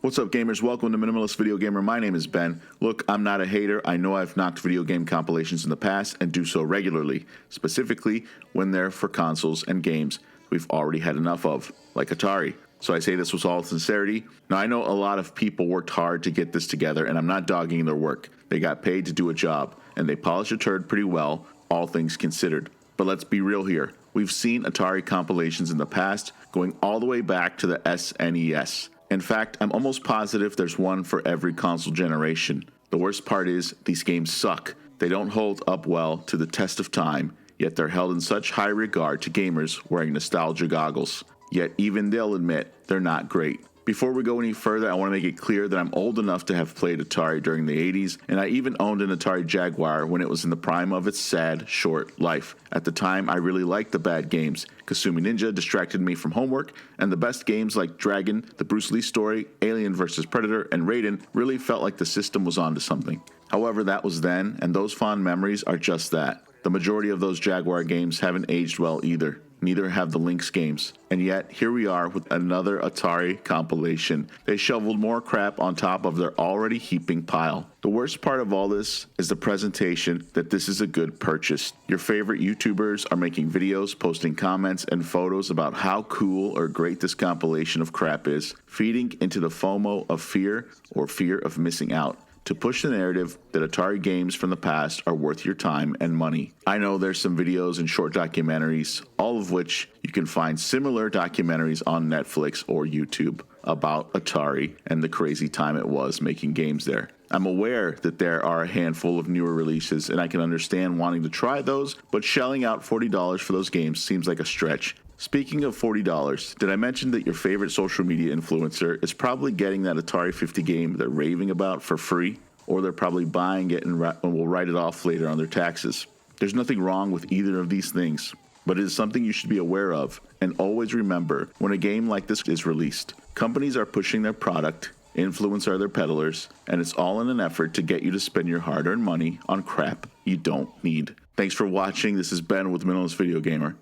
What's up, gamers? Welcome to Minimalist Video Gamer. My name is Ben. Look, I'm not a hater. I know I've knocked video game compilations in the past and do so regularly, specifically when they're for consoles and games we've already had enough of, like Atari. So I say this with all sincerity. Now, I know a lot of people worked hard to get this together, and I'm not dogging their work. They got paid to do a job, and they polished a turd pretty well, all things considered. But let's be real here. We've seen Atari compilations in the past, going all the way back to the SNES. In fact, I'm almost positive there's one for every console generation. The worst part is, these games suck. They don't hold up well to the test of time, yet they're held in such high regard to gamers wearing nostalgia goggles. Yet even they'll admit they're not great. Before we go any further, I want to make it clear that I'm old enough to have played Atari during the 80s, and I even owned an Atari Jaguar when it was in the prime of its sad, short life. At the time, I really liked the bad games. Kasumi Ninja distracted me from homework, and the best games like Dragon, the Bruce Lee story, Alien vs. Predator, and Raiden really felt like the system was onto something. However, that was then, and those fond memories are just that. The majority of those Jaguar games haven't aged well either. Neither have the Lynx games. And yet, here we are with another Atari compilation. They shoveled more crap on top of their already heaping pile. The worst part of all this is the presentation that this is a good purchase. Your favorite YouTubers are making videos, posting comments and photos about how cool or great this compilation of crap is, feeding into the FOMO of fear or fear of missing out, to push the narrative that Atari games from the past are worth your time and money. I know there's some videos and short documentaries, all of which you can find similar documentaries on Netflix or YouTube about Atari and the crazy time it was making games there. I'm aware that there are a handful of newer releases, and I can understand wanting to try those, but shelling out $40 for those games seems like a stretch. Speaking of $40, did I mention that your favorite social media influencer is probably getting that Atari 50 game they're raving about for free? Or they're probably buying it and will write it off later on their taxes. There's nothing wrong with either of these things, but it is something you should be aware of, and always remember when a game like this is released. Companies are pushing their product, influencers are their peddlers, and it's all in an effort to get you to spend your hard-earned money on crap you don't need. Thanks for watching. This is Ben with Minimalist Video Gamer.